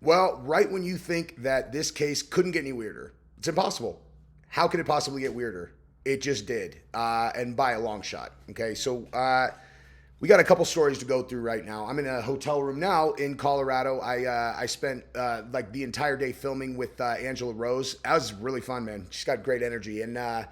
Well, right when you think that this case couldn't get any weirder, it's impossible. How could it possibly get weirder? It just did, and by a long shot. Okay, so we got a couple stories to go through right now. I'm in a hotel room now in Colorado. I spent like the entire day filming with Angela Rose. That was really fun, man. She's got great energy, and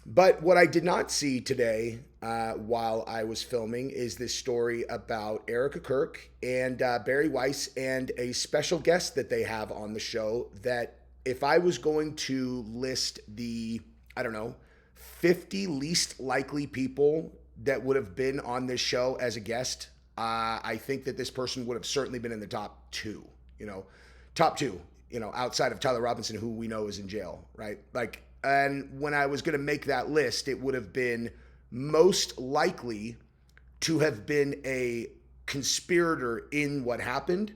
but what I did not see today while I was filming is this story about Erika Kirk and Barry Weiss and a special guest that they have on the show. That if I was going to list the, I don't know, 50 least likely people that would have been on this show as a guest, I think that this person would have certainly been in the top two, top two, outside of Tyler Robinson, who we know is in jail, right? Like, and when I was going to make that list, it would have been most likely to have been a conspirator in what happened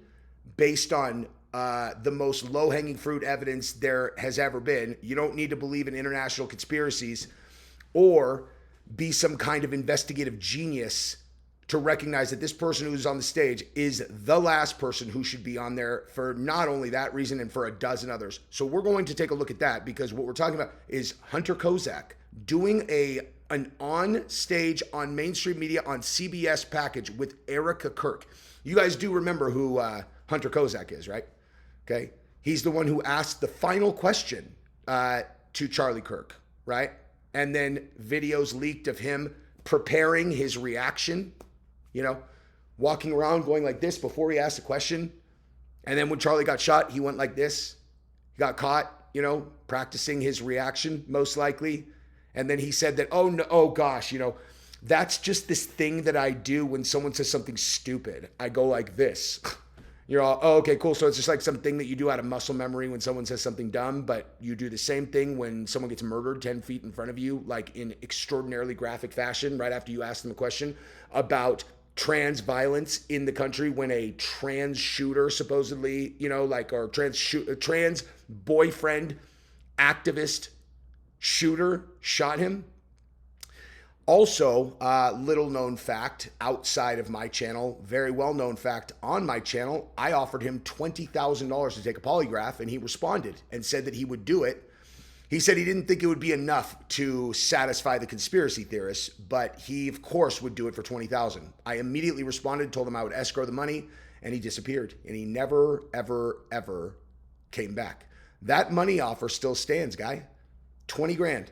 based on the most low-hanging fruit evidence there has ever been. You don't need to believe in international conspiracies or be some kind of investigative genius to recognize that this person who's on the stage is the last person who should be on there for not only that reason and for a dozen others. So we're going to take a look at that because what we're talking about is Hunter Kozac doing an on stage on mainstream media on CBS package with Erika Kirk. You guys do remember who Hunter Kozac is, right? Okay. He's the one who asked the final question to Charlie Kirk, right? And then videos leaked of him preparing his reaction, walking around going like this before he asked a question. And then when Charlie got shot, he went like this. He got caught, practicing his reaction, most likely. And then he said that, oh, no, oh gosh, that's just this thing that I do when someone says something stupid. I go like this. You're all, oh, okay, cool. So it's just like something that you do out of muscle memory when someone says something dumb, but you do the same thing when someone gets murdered 10 feet in front of you, like in extraordinarily graphic fashion, right after you ask them a question about trans violence in the country when a trans shooter supposedly, or trans boyfriend activist shooter shot him. Also, little known fact outside of my channel, very well known fact on my channel, I offered him $20,000 to take a polygraph and he responded and said that he would do it. He said he didn't think it would be enough to satisfy the conspiracy theorists, but he of course would do it for $20,000. I immediately responded, told him I would escrow the money, and he disappeared. And he never, ever, ever came back. That money offer still stands, guy. 20 grand.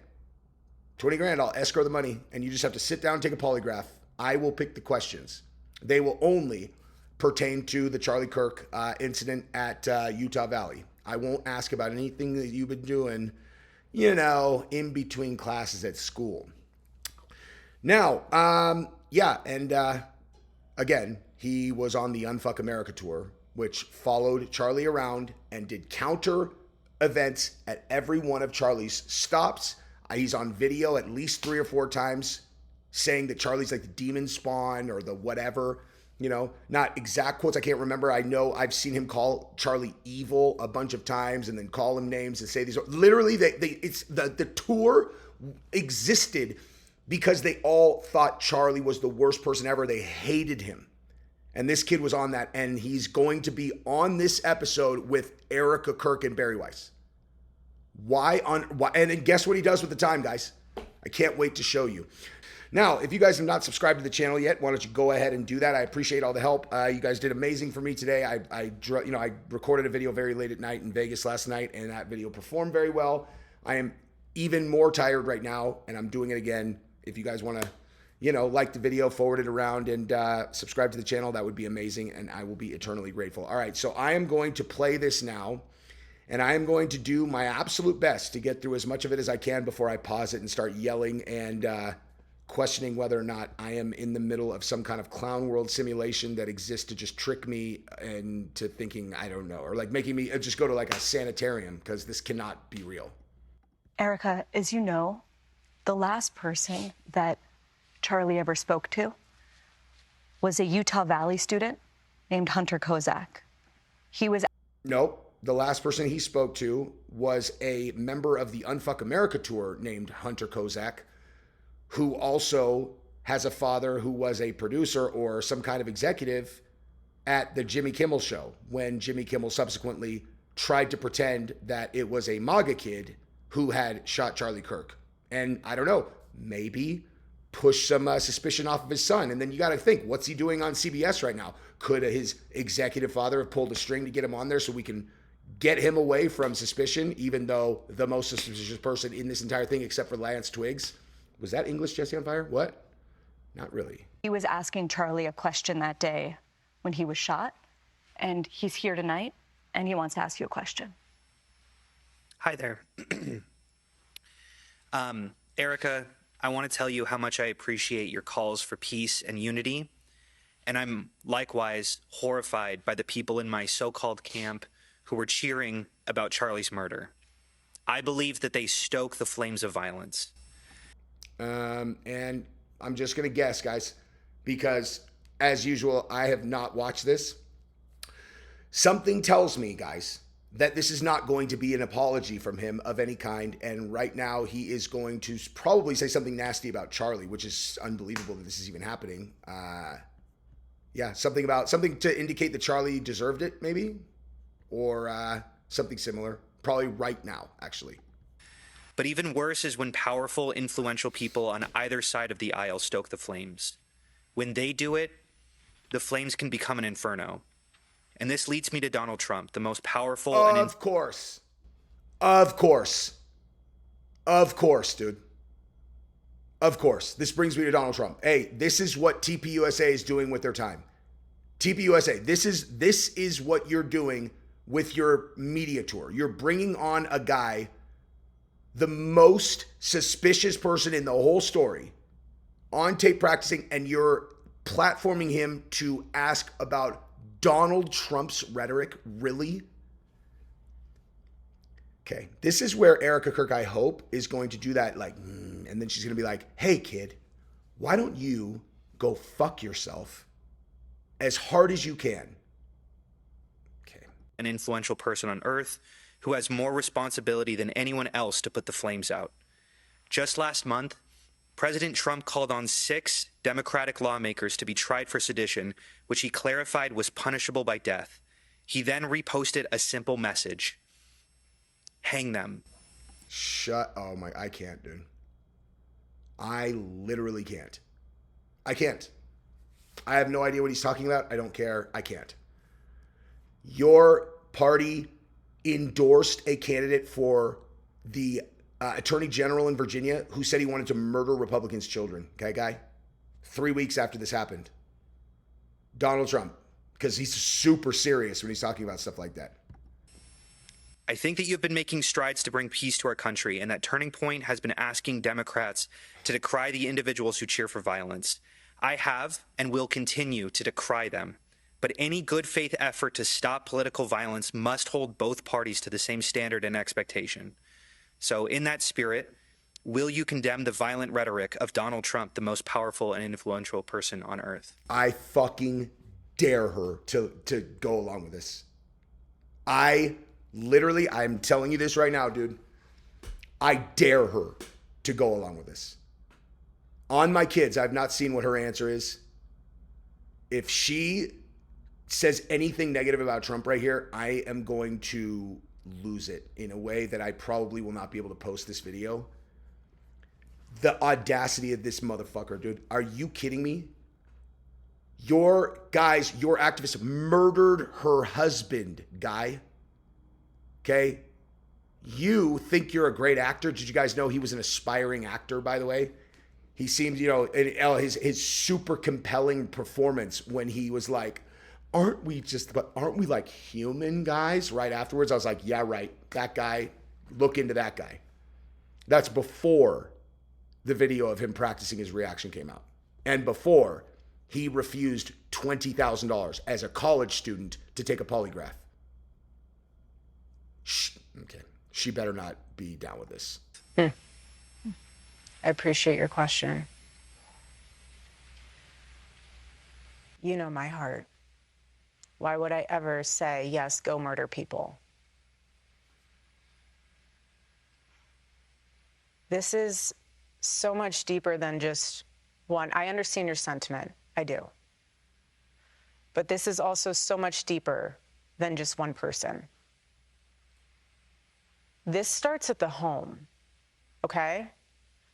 20 grand, I'll escrow the money, and you just have to sit down and take a polygraph. I will pick the questions. They will only pertain to the Charlie Kirk incident at Utah Valley. I won't ask about anything that you've been doing, in between classes at school. Now, again, he was on the Unfuck America tour, which followed Charlie around and did counter events at every one of Charlie's stops. He's on video at least 3 or 4 times saying that Charlie's like the demon spawn or the whatever, not exact quotes. I can't remember. I know I've seen him call Charlie evil a bunch of times and then call him names and say these are literally it's the tour existed because they all thought Charlie was the worst person ever. They hated him. And this kid was on that, and he's going to be on this episode with Erika Kirk and Barry Weiss. Why? And then guess what he does with the time, guys? I can't wait to show you. Now, if you guys have not subscribed to the channel yet, why don't you go ahead and do that? I appreciate all the help. You guys did amazing for me today. I recorded a video very late at night in Vegas last night, and that video performed very well. I am even more tired right now, and I'm doing it again. If you guys want to, like the video, forward it around, and subscribe to the channel, that would be amazing, and I will be eternally grateful. All right, so I am going to play this now. And I am going to do my absolute best to get through as much of it as I can before I pause it and start yelling and questioning whether or not I am in the middle of some kind of clown world simulation that exists to just trick me into thinking, I don't know, or like making me just go to like a sanitarium because this cannot be real. Erika, as you know, the last person that Charlie ever spoke to was a Utah Valley student named Hunter Kozac. He was... Nope. The last person he spoke to was a member of the Unfuck America tour named Hunter Kozac, who also has a father who was a producer or some kind of executive at the Jimmy Kimmel show when Jimmy Kimmel subsequently tried to pretend that it was a MAGA kid who had shot Charlie Kirk. And I don't know, maybe push some suspicion off of his son. And then you got to think, what's he doing on CBS right now? Could his executive father have pulled a string to get him on there so we can get him away from suspicion, even though the most suspicious person in this entire thing, except for Lance Twiggs, was that English Jesse on Fire? What? Not really. He was asking Charlie a question that day when he was shot, and he's here tonight, and he wants to ask you a question. Hi there. Erika, I want to tell you how much I appreciate your calls for peace and unity, and I'm likewise horrified by the people in my so-called camp who were cheering about Charlie's murder. I believe that they stoke the flames of violence. And I'm just going to guess, guys, because as usual, I have not watched this. Something tells me, guys, that this is not going to be an apology from him of any kind. And right now he is going to probably say something nasty about Charlie, which is unbelievable that this is even happening. Yeah, something to indicate that Charlie deserved it, maybe, or something similar. Probably right now, actually. But even worse is when powerful, influential people on either side of the aisle stoke the flames. When they do it, the flames can become an inferno. And this leads me to Donald Trump, the most powerful Of course, dude. Of course. This brings me to Donald Trump. Hey, this is what TPUSA is doing with their time. TPUSA, this is what you're doing with your media tour. You're bringing on a guy, the most suspicious person in the whole story, on tape practicing, and you're platforming him to ask about Donald Trump's rhetoric. Really? Okay, this is where Erika Kirk, I hope, is going to do that, like, and then she's going to be like, hey, kid, why don't you go fuck yourself as hard as you can? Okay. An influential person on Earth who has more responsibility than anyone else to put the flames out. Just last month, President Trump called on 6 Democratic lawmakers to be tried for sedition, which he clarified was punishable by death. He then reposted a simple message: hang them. Oh my, I can't, dude. I literally can't. I can't. I have no idea what he's talking about. I don't care. I can't. Your party endorsed a candidate for the attorney general in Virginia who said he wanted to murder Republicans' children. Okay, guy? 3 weeks after this happened. Donald Trump, because he's super serious when he's talking about stuff like that. I think that you've been making strides to bring peace to our country, and that turning point has been asking Democrats to decry the individuals who cheer for violence. I have and will continue to decry them. But any good faith effort to stop political violence must hold both parties to the same standard and expectation. So in that spirit, will you condemn the violent rhetoric of Donald Trump, the most powerful and influential person on earth? I fucking dare her to go along with this. I'm telling you this right now, dude. I dare her to go along with this. On my kids, I've not seen what her answer is. If she says anything negative about Trump right here, I am going to lose it in a way that I probably will not be able to post this video. The audacity of this motherfucker, dude. Are you kidding me? Your activist murdered her husband, guy. Okay? You think you're a great actor. Did you guys know he was an aspiring actor, by the way? He seemed, his super compelling performance when he was like, aren't we like human guys? Right afterwards, I was like, yeah, right. That guy, look into that guy. That's before the video of him practicing his reaction came out. And before he refused $20,000 as a college student to take a polygraph. Okay. She better not be down with this. I appreciate your question. You know my heart. Why would I ever say, yes, go murder people? This is so much deeper than just one. I understand your sentiment. I do. But this is also so much deeper than just one person. This starts at the home, okay?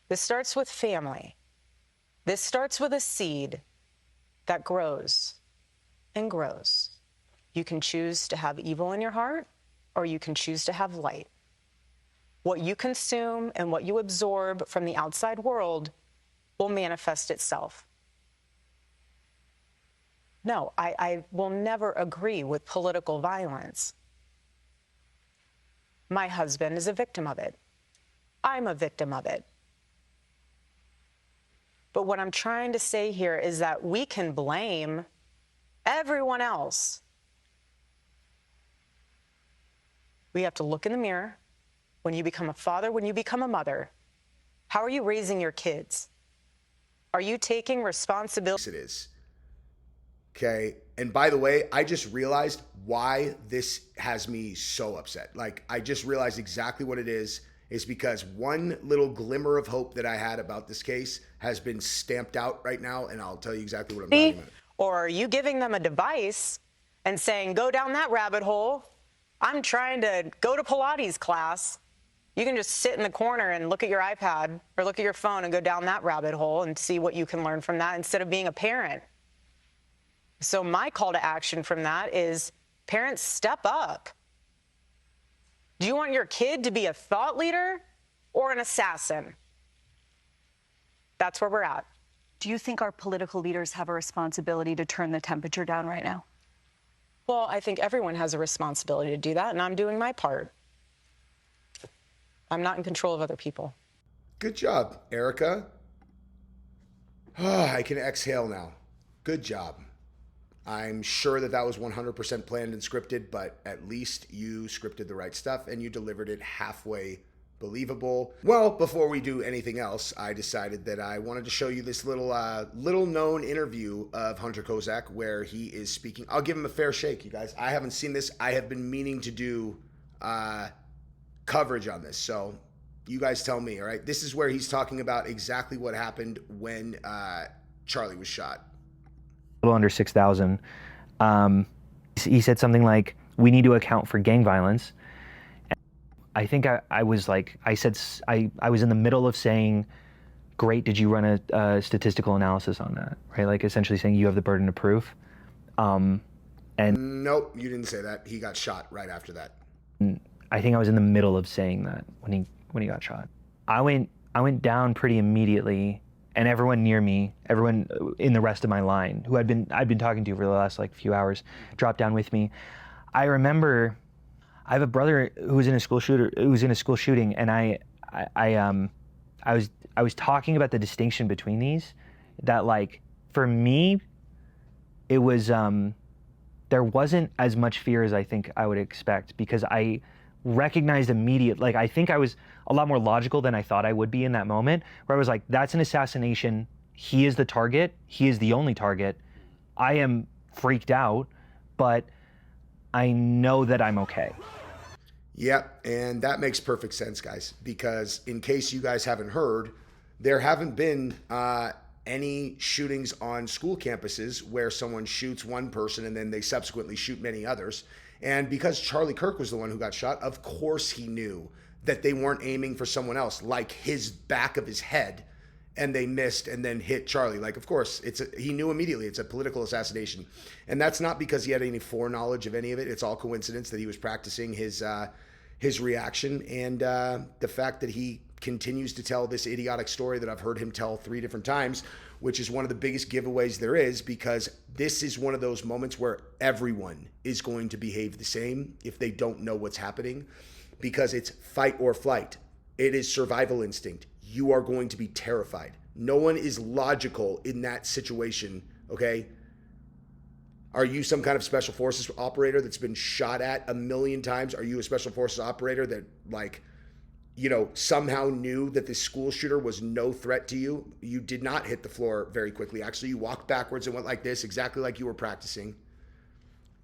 This starts with family. This starts with a seed that grows and grows. You can choose to have evil in your heart, or you can choose to have light. What you consume and what you absorb from the outside world will manifest itself. No, I will never agree with political violence. My husband is a victim of it. I'm a victim of it. But what I'm trying to say here is that we can blame everyone else. We have to look in the mirror. When you become a father, when you become a mother, how are you raising your kids? Are you taking responsibility? It is. Okay. And by the way, I just realized why this has me so upset. Like, I just realized exactly what it is because one little glimmer of hope that I had about this case has been stamped out right now. And I'll tell you exactly what I'm talking about. Or are you giving them a device and saying, go down that rabbit hole? I'm trying to go to Pilates class. You can just sit in the corner and look at your iPad or look at your phone and go down that rabbit hole and see what you can learn from that instead of being a parent. So my call to action from that is, parents, step up. Do you want your kid to be a thought leader or an assassin? That's where we're at. Do you think our political leaders have a responsibility to turn the temperature down right now? Well, I think everyone has a responsibility to do that, and I'm doing my part. I'm not in control of other people. Good job, Erika. I can exhale now. Good job. I'm sure that was 100% planned and scripted, but at least you scripted the right stuff and you delivered it halfway believable. Well, before we do anything else, I decided that I wanted to show you this little known interview of Hunter Kozac where he is speaking. I'll give him a fair shake, you guys. I haven't seen this. I have been meaning to do coverage on this. So you guys tell me, all right? This is where he's talking about exactly what happened when Charlie was shot. A little under 6,000. He said something like, we need to account for gang violence. I think I was like, I was in the middle of saying, great, did you run a statistical analysis on that, right? Like essentially saying you have the burden of proof. And nope, you didn't say that. He got shot right after that. I think I was in the middle of saying that when he got shot. I went down pretty immediately, and everyone near me, everyone in the rest of my line, who I'd been talking to for the last few hours, dropped down with me. I remember, I have a brother who was in a school shooting, and I was talking about the distinction between these. That for me, it was there wasn't as much fear as I think I would expect, because I recognized immediately, I think I was a lot more logical than I thought I would be in that moment, where I was like, that's an assassination. He is the target. He is the only target. I am freaked out, but I know that I'm okay. Yep, and that makes perfect sense, guys, because in case you guys haven't heard, there haven't been any shootings on school campuses where someone shoots one person and then they subsequently shoot many others. And because Charlie Kirk was the one who got shot, of course he knew that they weren't aiming for someone else, like his back of his head, and they missed and then hit Charlie. Of course, he knew immediately it's a political assassination. And that's not because he had any foreknowledge of any of it. It's all coincidence that he was practicing his reaction, and the fact that he continues to tell this idiotic story that I've heard him tell 3 different times, which is one of the biggest giveaways there is, because this is one of those moments where everyone is going to behave the same if they don't know what's happening, because it's fight or flight. It is survival instinct. You are going to be terrified. No one is logical in that situation, okay? Are you some kind of special forces operator that's been shot at 1,000,000 times? Are you a special forces operator that somehow knew that this school shooter was no threat to you? You did not hit the floor very quickly. Actually, you walked backwards and went like this, exactly like you were practicing.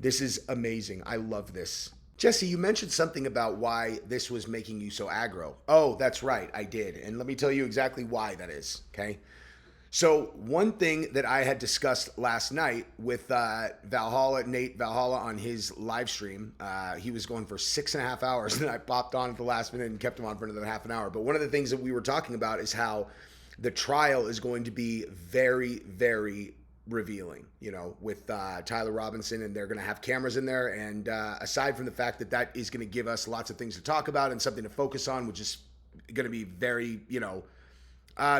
This is amazing. I love this. Jesse, you mentioned something about why this was making you so aggro. Oh, that's right, I did. And let me tell you exactly why that is, okay? So one thing that I had discussed last night with Nate Valhalla on his live stream, he was going for 6.5 hours, and I popped on at the last minute and kept him on for another half an hour. But one of the things that we were talking about is how the trial is going to be very, very revealing, with Tyler Robinson, and they're going to have cameras in there. And aside from the fact that that is going to give us lots of things to talk about and something to focus on, which is going to be very,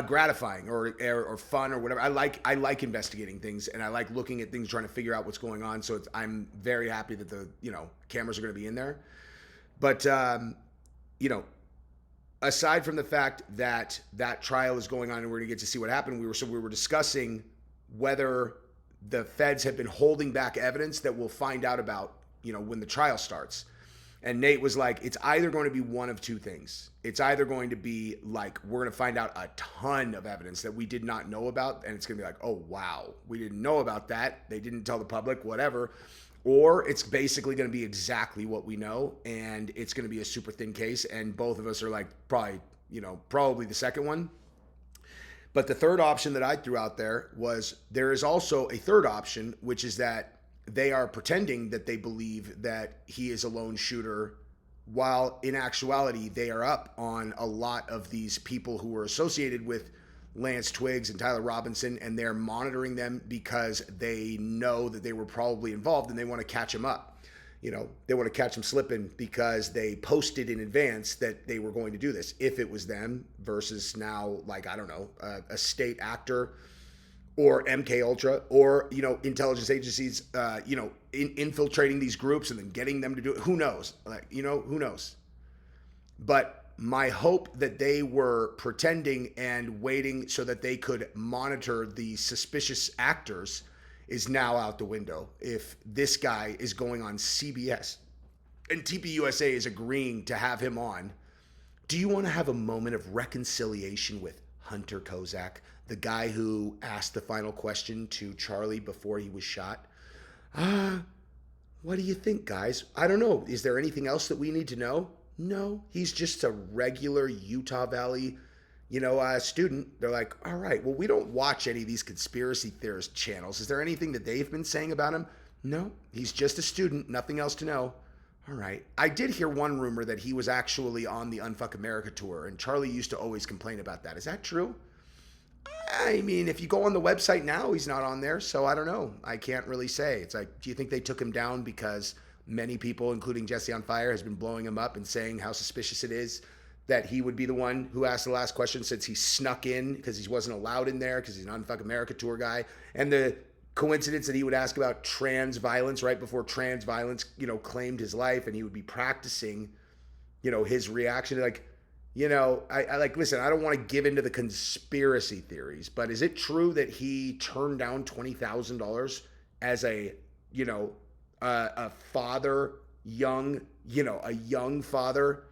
gratifying or fun or whatever. I like investigating things, and I like looking at things, trying to figure out what's going on. So I'm very happy that the cameras are going to be in there. But aside from the fact that that trial is going on and we're going to get to see what happened, we were discussing whether the feds have been holding back evidence that we'll find out about when the trial starts. And Nate was like, it's either going to be one of two things. It's either going to be like, we're going to find out a ton of evidence that we did not know about. And it's going to be like, oh, wow, we didn't know about that. They didn't tell the public, whatever. Or it's basically going to be exactly what we know. And it's going to be a super thin case. And both of us are like, probably the second one. But the third option that I threw out there was there is also a third option, which is that they are pretending that they believe that he is a lone shooter, while in actuality, they are up on a lot of these people who were associated with Lance Twiggs and Tyler Robinson, and they're monitoring them because they know that they were probably involved and they want to catch them up. They want to catch them slipping because they posted in advance that they were going to do this. If it was them versus now, like, I don't know, a state actor or MK Ultra, or intelligence agencies, infiltrating these groups and then getting them to do it. Who knows? Who knows? But my hope that they were pretending and waiting so that they could monitor the suspicious actors is now out the window. If this guy is going on CBS and TPUSA is agreeing to have him on, do you want to have a moment of reconciliation with Hunter Kozac, the guy who asked the final question to Charlie before he was shot? What do you think, guys? I don't know. Is there anything else that we need to know? No, he's just a regular Utah Valley, student. They're like, all right, well, we don't watch any of these conspiracy theorist channels. Is there anything that they've been saying about him? No, he's just a student. Nothing else to know. All right. I did hear one rumor that he was actually on the Unfuck America tour, and Charlie used to always complain about that. Is that true? I mean, if you go on the website now, he's not on there, so I don't know. I can't really say. It's like, do you think they took him down because many people, including Jesse on Fire, has been blowing him up and saying how suspicious it is that he would be the one who asked the last question, since he snuck in because he wasn't allowed in there because he's an Unfuck America tour guy? And the coincidence that he would ask about trans violence right before trans violence, claimed his life, and he would be practicing, his reaction. Like, I like, listen, I don't want to give into the conspiracy theories, but is it true that he turned down $20,000 as a father, a young father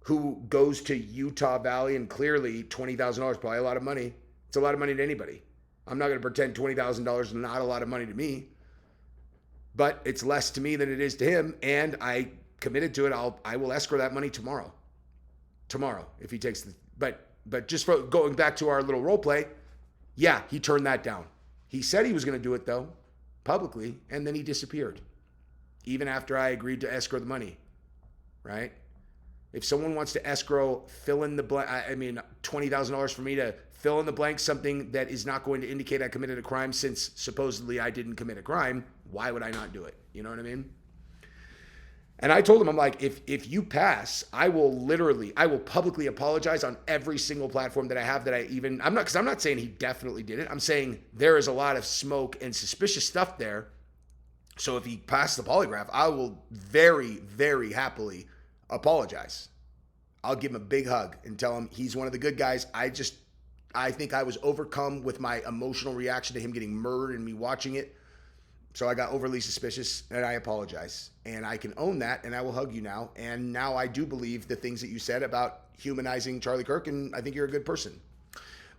who goes to Utah Valley, and clearly $20,000 is probably a lot of money. It's a lot of money to anybody. I'm not going to pretend $20,000 is not a lot of money to me, but it's less to me than it is to him. And I committed to it. I will escrow that money tomorrow, if he takes the, but just for going back to our little role play. Yeah, he turned that down. He said he was going to do it though, publicly. And then he disappeared even after I agreed to escrow the money, right? If someone wants to escrow, fill in the blank, $20,000 for me to fill in the blank, something that is not going to indicate I committed a crime, since supposedly I didn't commit a crime, why would I not do it? You know what I mean? And I told him, I'm like, if you pass, I will publicly apologize on every single platform that I have because I'm not saying he definitely did it. I'm saying there is a lot of smoke and suspicious stuff there. So if he passed the polygraph, I will very, very happily apologize. I'll give him a big hug and tell him he's one of the good guys. I think I was overcome with my emotional reaction to him getting murdered and me watching it. So I got overly suspicious, and I apologize. And I can own that, and I will hug you now. And now I do believe the things that you said about humanizing Charlie Kirk, and I think you're a good person.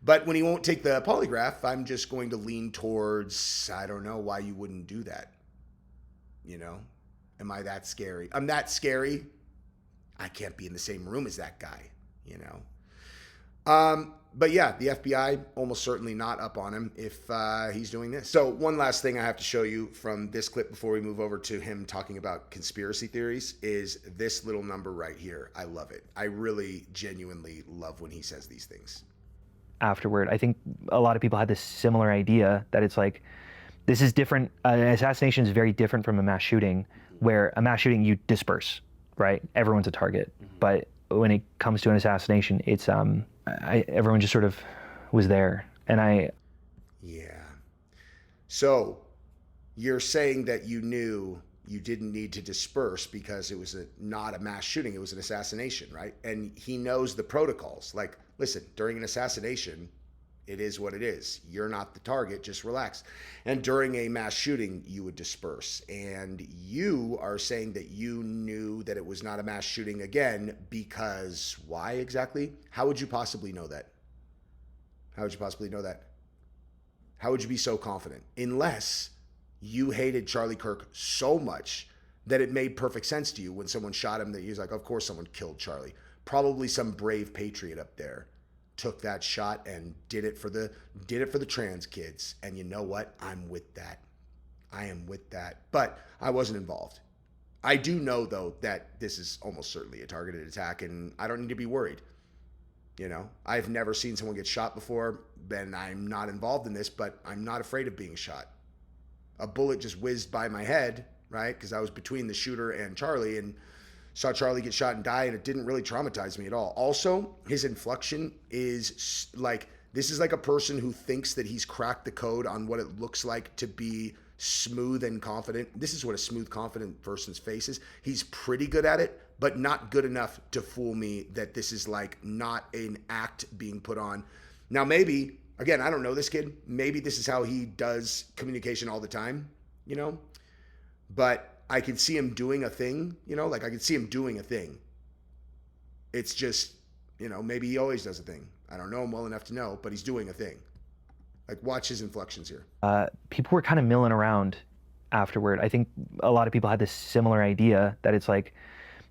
But when he won't take the polygraph, I'm just going to lean towards, I don't know why you wouldn't do that. Am I that scary? I'm that scary. I can't be in the same room as that guy, But yeah, the FBI almost certainly not up on him if he's doing this. So one last thing I have to show you from this clip before we move over to him talking about conspiracy theories is this little number right here. I love it. I really genuinely love when he says these things. Afterward, I think a lot of people had this similar idea that it's like, this is different. An assassination is very different from a mass shooting, where a mass shooting you disperse, right? Everyone's a target. But when it comes to an assassination, it's everyone just sort of was there, and Yeah. So you're saying that you knew you didn't need to disperse because it was not a mass shooting, it was an assassination, right? And he knows the protocols. Like, listen, during an assassination, it is what it is. You're not the target, just relax. And during a mass shooting, you would disperse. And you are saying that you knew that it was not a mass shooting again because why exactly? How would you possibly know that? How would you possibly know that? How would you be so confident? Unless you hated Charlie Kirk so much that it made perfect sense to you when someone shot him that he was like, of course someone killed Charlie. Probably some brave patriot up there took that shot and did it for the trans kids. And you know what? I'm with that. I am with that. But I wasn't involved. I do know though that this is almost certainly a targeted attack and I don't need to be worried. You know, I've never seen someone get shot before, then I'm not involved in this, but I'm not afraid of being shot. A bullet just whizzed by my head, right? Because I was between the shooter and Charlie and saw Charlie get shot and die, and it didn't really traumatize me at all. Also, his inflection is like, this is like a person who thinks that he's cracked the code on what it looks like to be smooth and confident. This is what a smooth, confident person's face is. He's pretty good at it, but not good enough to fool me that this is like not an act being put on. Now, maybe, again, I don't know this kid. Maybe this is how he does communication all the time, you know? But I could see him doing a thing, you know, like I could see him doing a thing. It's just, you know, maybe he always does a thing. I don't know him well enough to know, but he's doing a thing. Like, watch his inflections here. People were kind of milling around afterward. I think a lot of people had this similar idea that it's like,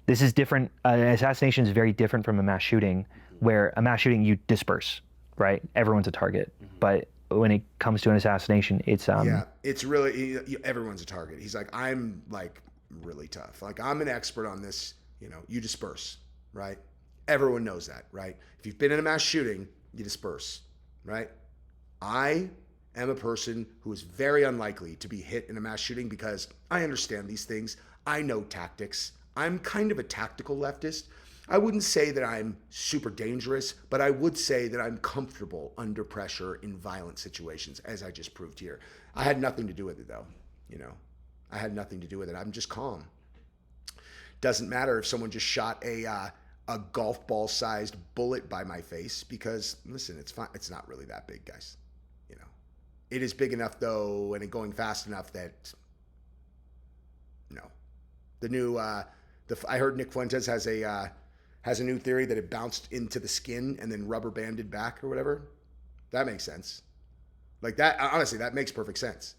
this is different. An assassination is very different from a mass shooting, where a mass shooting you disperse, right? Everyone's a target. But when it comes to an assassination, it's yeah, it's really everyone's a target. He's like, I'm like really tough. Like, I'm an expert on this. You know, you disperse, right? Everyone knows that, right? If you've been in a mass shooting, you disperse, right? I am a person who is very unlikely to be hit in a mass shooting because I understand these things. I know tactics. I'm kind of a tactical leftist. I wouldn't say that I'm super dangerous, but I would say that I'm comfortable under pressure in violent situations, as I just proved here. I had nothing to do with it, though. You know, I had nothing to do with it. I'm just calm. Doesn't matter if someone just shot a golf ball-sized bullet by my face because, listen, it's fine. It's not really that big, guys. You know, it is big enough though, and it going fast enough that no. The new I heard Nick Fuentes has a new theory that it bounced into the skin and then rubber banded back or whatever. That makes sense. Like that, honestly, that makes perfect sense.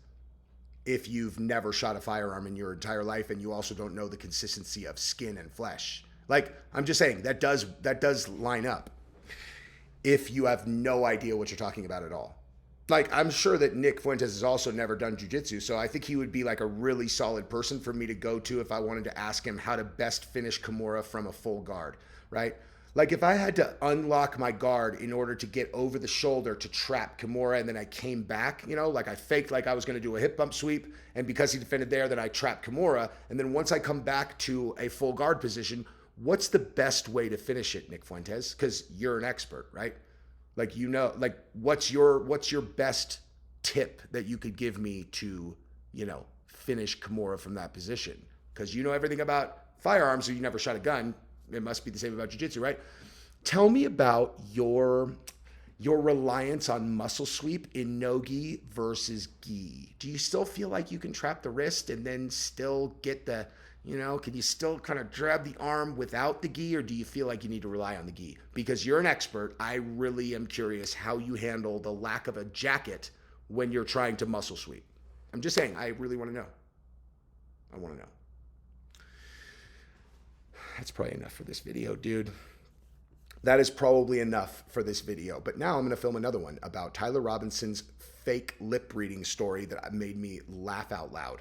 If you've never shot a firearm in your entire life and you also don't know the consistency of skin and flesh. Like, I'm just saying that does line up if you have no idea what you're talking about at all. Like, I'm sure that Nick Fuentes has also never done jiu-jitsu, so I think he would be like a really solid person for me to go to if I wanted to ask him how to best finish Kimura from a full guard, right? Like, if I had to unlock my guard in order to get over the shoulder to trap Kimura and then I came back, you know, like I faked like I was going to do a hip bump sweep, and because he defended there, then I trapped Kimura, and then once I come back to a full guard position, what's the best way to finish it, Nick Fuentes? Because you're an expert, right? Like, you know, like what's your best tip that you could give me to, you know, finish Kimura from that position? Because you know everything about firearms, so you never shot a gun. It must be the same about jiu-jitsu, right? Tell me about your reliance on muscle sweep in no-gi versus gi. Do you still feel like you can trap the wrist and then still get the, you know, can you still kind of grab the arm without the gi, or do you feel like you need to rely on the gi? Because you're an expert, I really am curious how you handle the lack of a jacket when you're trying to muscle sweep. I'm just saying, I really want to know. I want to know. That's probably enough for this video, dude. That is probably enough for this video. But now I'm going to film another one about Tyler Robinson's fake lip reading story that made me laugh out loud.